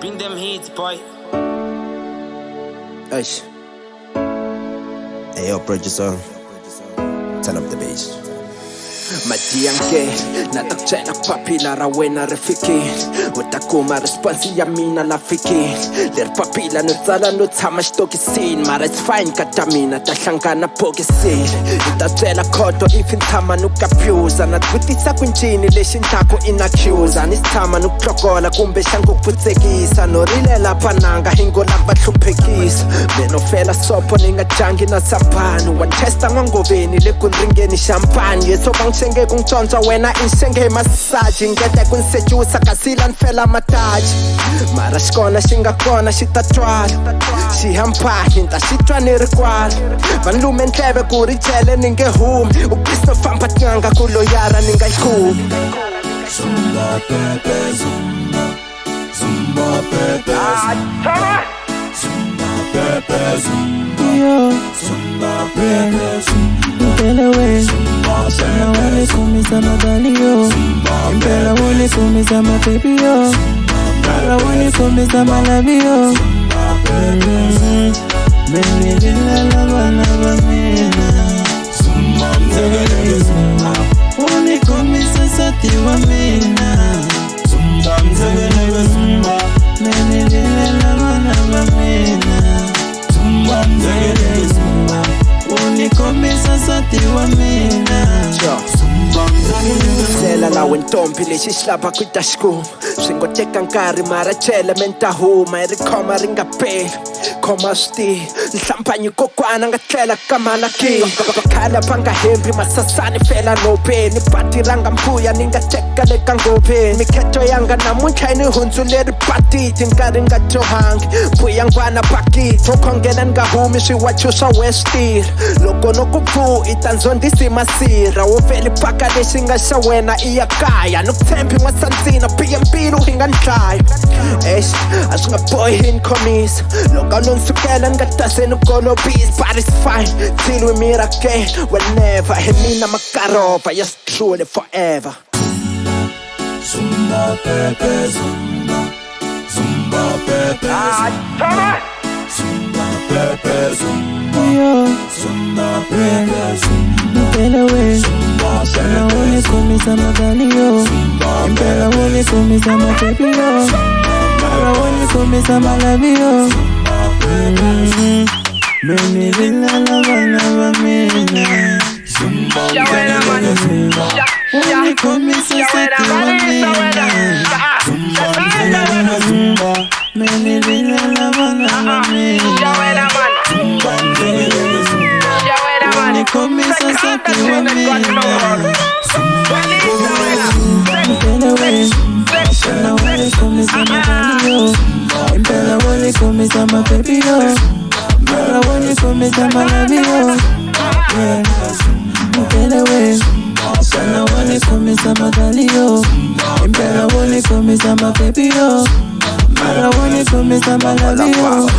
Bring them heats, boy. Hey, yo, producer, turn up the bass. Madianke, natakchena papila rawena refiki utakuma responsi ya mina lafiki der papila nutsala nutsama xitokisin mara it's fine katamina tahlangana bokisin itatsela khoto if intama nukapyuza natvutisa kunjini lexi ndlaku inacusa ni tshama nuklokola kumbe xangukutsekisa norilela pananga hingo lava hluphekisa menofela sopo ni nga jangi na sampani wa testa n'wangoveni le ku ringeni champagne yesoka senge kung chonza wena insenge massage ngete kun sejusa kasila nfela mataji mara xikona xi nga kona xi ta twala xi hampani ta xi twa ni ri kwala vanlume ndleve ku ri chele ni nge humi u kristo famba tin'anga ku loyara ni nga yi khumi Zumba pepe zumba Zumba pepe zumba Zumba pepe zumba Zumba pepe zumba Impela we Sana wale kumisa madali yo Impela wale kumisa mapepi yo Impela wale kumisa malabi yo Mene lila lava lava mena Wale kumisa sati wa mena Mene lila lava lava mena Unikomisa sati wa mina Sela lawe ntombi lexi xilava ku ta xikuma swi ngo teka nkarhi mara chele menta huma ri khoma ri nga peli khoma swi nhlamphanyi kokwana nga tlela ka malakini vakhala va nga hembi masasani fela nopeni pati ranga mbuya ni nga teka le ka ngopeni mikheto yanga namuntlha ni hundzuleri patiti nkarhi nga johangi mbuya ngwana bakiti wo khongela ni nga humi swiwacho swa westir loko no ku pfu i ta ndzondisi masirha wo veli paka lexi nga xa wena i ya kaya ni ku tshembi n'wasandzina biye mbilu hi nga ndlaya exi a swi nga bohi hi ni khomisa loko no nsukela ni nga tase ni golobisi but it's fine till we meet again whenever hi mina makarova yes truly forever Zumba pepe zumba Zumba pepe zumba Zumba pepe zumba Zumba pepe zumba Impela we Sana wale kumisa madali yo Impela wale kumisa mapepi yo Impela wale kumisa malabi yo Mene lila lava lava mena Wale kumisa sati wa mena Mene lila lava lava mena Wale kumisa sati wa mena Impela we Sana wale kumisa madali yo Impela wale kumisa mapepi yo Impela wale kumisa malabi yo Impela we Sana wale kumisa madali yo Impela wale kumisa mapepi yo Impela wale kumisa malabi yo